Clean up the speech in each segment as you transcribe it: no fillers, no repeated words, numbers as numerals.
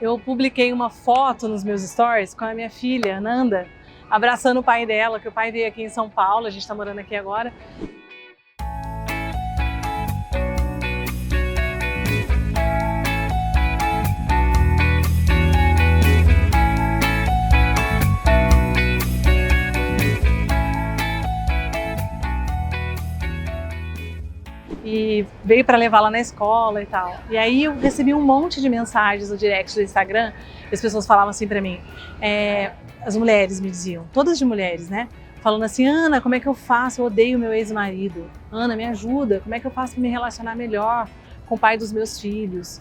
Eu publiquei uma foto nos meus stories com a minha filha, Nanda, abraçando o pai dela, que o pai veio aqui em São Paulo, a gente está morando aqui agora. E veio para levá-la na escola e tal. E aí eu recebi um monte de mensagens no direct do Instagram, e as pessoas falavam assim para mim, as mulheres me diziam, todas de mulheres, né? Falando assim, Ana, como é que eu faço? Eu odeio meu ex-marido. Ana, me ajuda, como é que eu faço para me relacionar melhor com o pai dos meus filhos?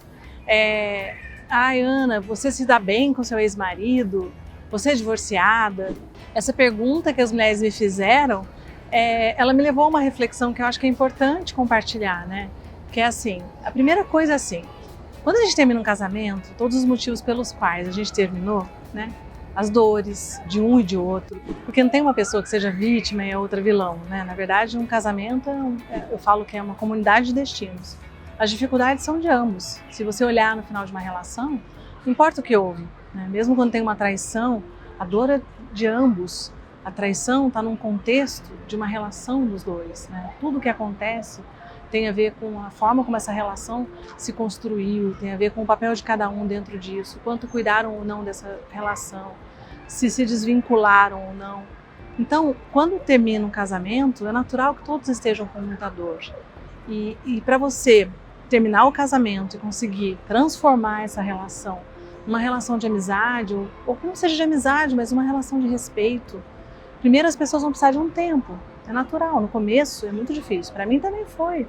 Ai, Ana, você se dá bem com seu ex-marido? Você é divorciada? Essa pergunta que as mulheres me fizeram, ela me levou a uma reflexão que eu acho que é importante compartilhar, né? Que é assim, a primeira coisa é assim, quando a gente termina um casamento, todos os motivos pelos quais a gente terminou, né? As dores de um e de outro, porque não tem uma pessoa que seja vítima e a outra vilão, né? Na verdade, um casamento, eu falo que é uma comunidade de destinos. As dificuldades são de ambos. Se você olhar no final de uma relação, não importa o que houve, né? Mesmo quando tem uma traição, a dor é de ambos. A traição está num contexto de uma relação dos dois, né? Tudo que acontece tem a ver com a forma como essa relação se construiu, tem a ver com o papel de cada um dentro disso, quanto cuidaram ou não dessa relação, se desvincularam ou não. Então, quando termina um casamento, é natural que todos estejam com muita dor. E para você terminar o casamento e conseguir transformar essa relação numa relação de amizade, ou que não seja de amizade, mas uma relação de respeito, primeiro as pessoas vão precisar de um tempo. É natural, no começo é muito difícil. Para mim também foi.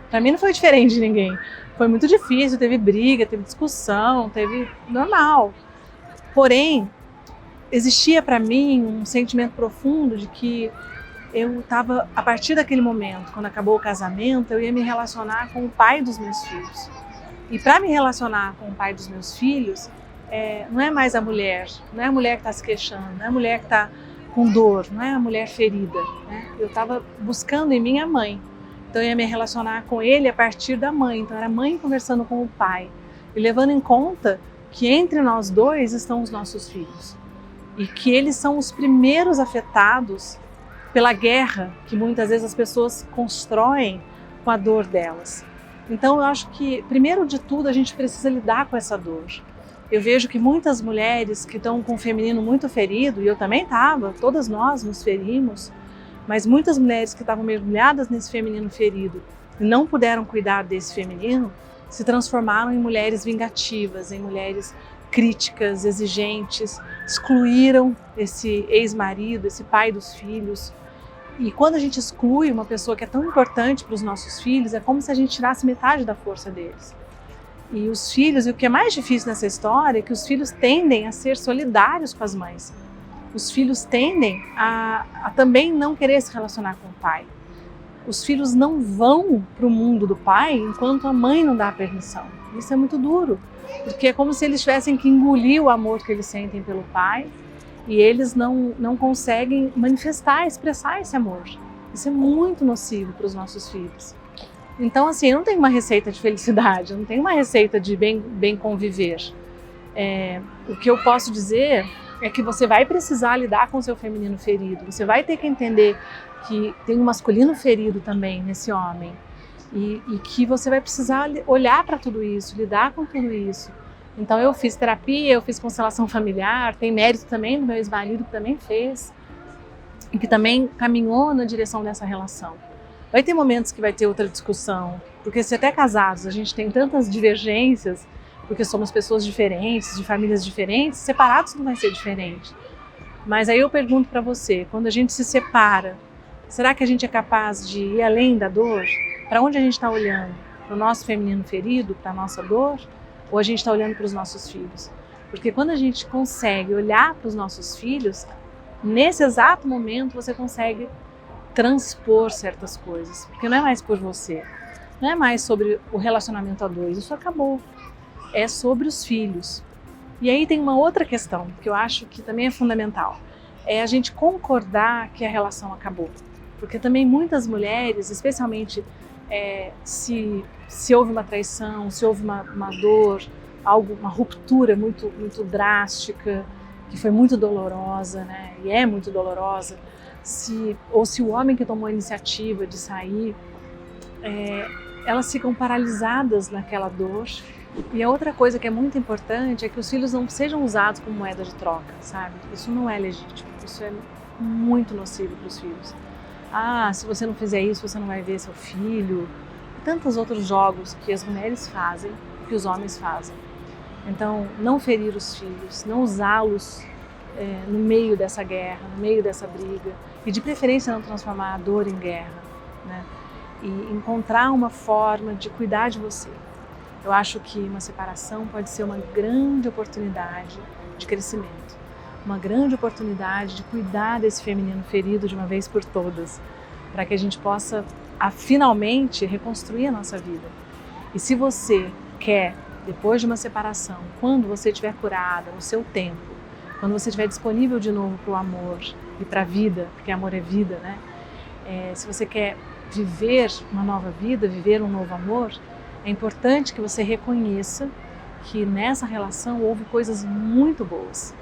Para mim não foi diferente de ninguém. Foi muito difícil, teve briga, teve discussão, teve normal. Porém, existia para mim um sentimento profundo de que eu estava, a partir daquele momento, quando acabou o casamento, eu ia me relacionar com o pai dos meus filhos. E para me relacionar com o pai dos meus filhos, não é mais a mulher, não é a mulher que está se queixando, não é a mulher que está com dor, não é a mulher ferida, né? Eu estava buscando em mim a mãe, então eu ia me relacionar com ele a partir da mãe, então era a mãe conversando com o pai e levando em conta que entre nós dois estão os nossos filhos e que eles são os primeiros afetados pela guerra que muitas vezes as pessoas constroem com a dor delas. Então eu acho que, primeiro de tudo, a gente precisa lidar com essa dor. Eu vejo que muitas mulheres que estão com o feminino muito ferido, e eu também estava, todas nós nos ferimos, mas muitas mulheres que estavam mergulhadas nesse feminino ferido e não puderam cuidar desse feminino, se transformaram em mulheres vingativas, em mulheres críticas, exigentes, excluíram esse ex-marido, esse pai dos filhos. E quando a gente exclui uma pessoa que é tão importante para os nossos filhos, é como se a gente tirasse metade da força deles. E os filhos, e o que é mais difícil nessa história, é que os filhos tendem a ser solidários com as mães. Os filhos tendem a também não querer se relacionar com o pai. Os filhos não vão para o mundo do pai enquanto a mãe não dá permissão. Isso é muito duro, porque é como se eles tivessem que engolir o amor que eles sentem pelo pai e eles não conseguem manifestar, expressar esse amor. Isso é muito nocivo para os nossos filhos. Então, assim, eu não tenho uma receita de felicidade, eu não tenho uma receita de bem conviver. O que eu posso dizer é que você vai precisar lidar com o seu feminino ferido, você vai ter que entender que tem um masculino ferido também nesse homem e que você vai precisar olhar para tudo isso, lidar com tudo isso. Então eu fiz terapia, eu fiz constelação familiar, tem mérito também do meu ex-marido que também fez e que também caminhou na direção dessa relação. Vai ter momentos que vai ter outra discussão, porque se até casados a gente tem tantas divergências, porque somos pessoas diferentes, de famílias diferentes, separados não vai ser diferente. Mas aí eu pergunto para você, quando a gente se separa, será que a gente é capaz de ir além da dor? Para onde a gente está olhando? Para o nosso feminino ferido, para a nossa dor? Ou a gente está olhando para os nossos filhos? Porque quando a gente consegue olhar para os nossos filhos, nesse exato momento você consegue transpor certas coisas, porque não é mais por você, não é mais sobre o relacionamento a dois, isso acabou, é sobre os filhos. E aí tem uma outra questão que eu acho que também é fundamental, é a gente concordar que a relação acabou, porque também muitas mulheres, especialmente se houve uma traição, se houve uma dor, uma ruptura muito, muito drástica, que foi muito dolorosa, né? E é muito dolorosa, ou se o homem que tomou a iniciativa de sair, elas ficam paralisadas naquela dor. E a outra coisa que é muito importante é que os filhos não sejam usados como moeda de troca, sabe? Isso não é legítimo, isso é muito nocivo para os filhos. Ah, se você não fizer isso, você não vai ver seu filho. E tantos outros jogos que as mulheres fazem, que os homens fazem. Então, não ferir os filhos, não usá-los no meio dessa guerra, no meio dessa briga, e de preferência não transformar a dor em guerra, né? E encontrar uma forma de cuidar de você. Eu acho que uma separação pode ser uma grande oportunidade de crescimento, uma grande oportunidade de cuidar desse feminino ferido de uma vez por todas, para que a gente possa finalmente reconstruir a nossa vida. E se você quer, depois de uma separação, quando você estiver curada, no seu tempo, quando você estiver disponível de novo para o amor e para a vida, porque amor é vida, né? Se você quer viver uma nova vida, viver um novo amor, é importante que você reconheça que nessa relação houve coisas muito boas.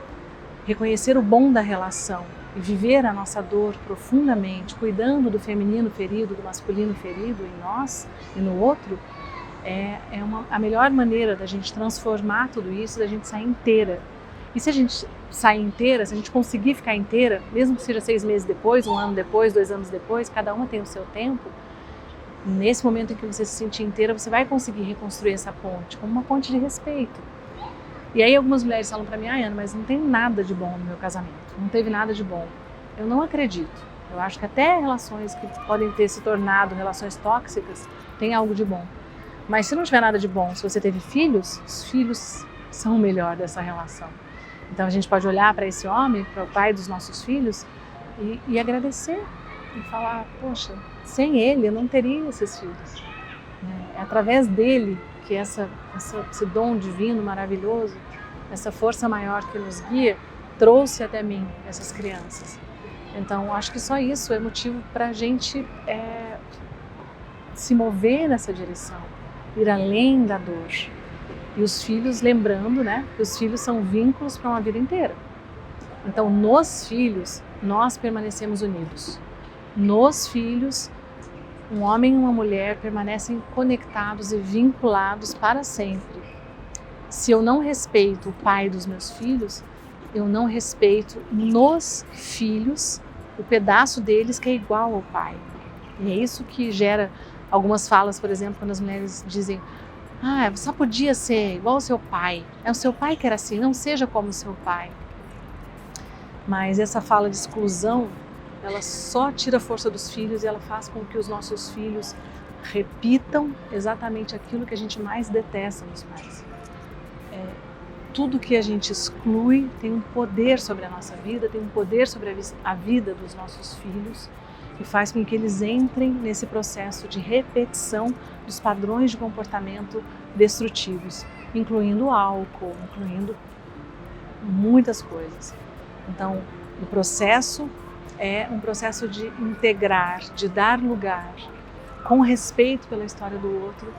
Reconhecer o bom da relação e viver a nossa dor profundamente, cuidando do feminino ferido, do masculino ferido em nós e no outro, a melhor maneira da gente transformar tudo isso, da gente sair inteira. E se a gente sair inteira, se a gente conseguir ficar inteira, mesmo que seja 6 meses depois, 1 ano depois, 2 anos depois, cada uma tem o seu tempo, nesse momento em que você se sentir inteira, você vai conseguir reconstruir essa ponte, como uma ponte de respeito. E aí algumas mulheres falam para mim, Ana, mas não tem nada de bom no meu casamento, não teve nada de bom. Eu não acredito. Eu acho que até relações que podem ter se tornado relações tóxicas, tem algo de bom. Mas se não tiver nada de bom, se você teve filhos, os filhos são o melhor dessa relação. Então a gente pode olhar para esse homem, para o pai dos nossos filhos e agradecer e falar, poxa, sem ele eu não teria esses filhos. É através dele que esse dom divino maravilhoso, essa força maior que nos guia, trouxe até mim essas crianças. Então acho que só isso é motivo para a gente se mover nessa direção, ir além da dor. E os filhos, lembrando, né, que os filhos são vínculos para uma vida inteira. Então, nos filhos, nós permanecemos unidos. Nos filhos, um homem e uma mulher permanecem conectados e vinculados para sempre. Se eu não respeito o pai dos meus filhos, eu não respeito nos filhos o pedaço deles que é igual ao pai. E é isso que gera algumas falas, por exemplo, quando as mulheres dizem só podia ser igual ao seu pai. É o seu pai que era assim, não seja como o seu pai. Mas essa fala de exclusão, ela só tira a força dos filhos e ela faz com que os nossos filhos repitam exatamente aquilo que a gente mais detesta nos pais. Tudo que a gente exclui tem um poder sobre a nossa vida, tem um poder sobre a vida dos nossos filhos e faz com que eles entrem nesse processo de repetição dos padrões de comportamento destrutivos, incluindo o álcool, incluindo muitas coisas. Então, o processo é um processo de integrar, de dar lugar, com respeito pela história do outro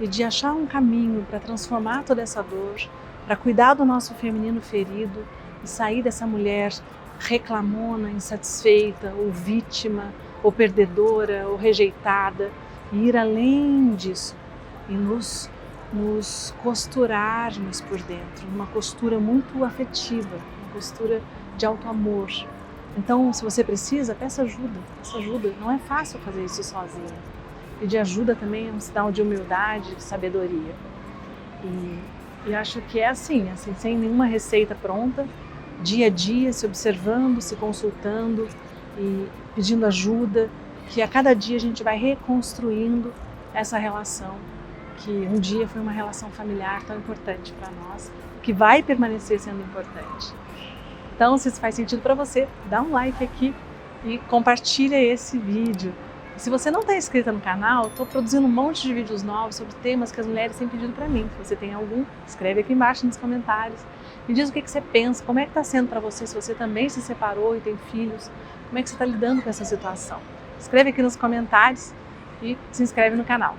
e de achar um caminho para transformar toda essa dor, para cuidar do nosso feminino ferido e sair dessa mulher reclamona, insatisfeita, ou vítima, ou perdedora, ou rejeitada, e ir além disso e nos costurarmos por dentro, uma costura muito afetiva, uma costura de auto-amor. Então, se você precisa, peça ajuda. Não é fácil fazer isso sozinha. Pedir ajuda também é um sinal de humildade, de sabedoria. E acho que é assim, sem nenhuma receita pronta, dia a dia, se observando, se consultando e pedindo ajuda, que a cada dia a gente vai reconstruindo essa relação, que um dia foi uma relação familiar tão importante para nós, que vai permanecer sendo importante. Então, se isso faz sentido para você, dá um like aqui e compartilha esse vídeo. Se você não está inscrita no canal, estou produzindo um monte de vídeos novos sobre temas que as mulheres têm pedido para mim. Se você tem algum, escreve aqui embaixo nos comentários. Me diz o que você pensa, como é que está sendo para você, se você também se separou e tem filhos, como é que você está lidando com essa situação. Escreve aqui nos comentários e se inscreve no canal.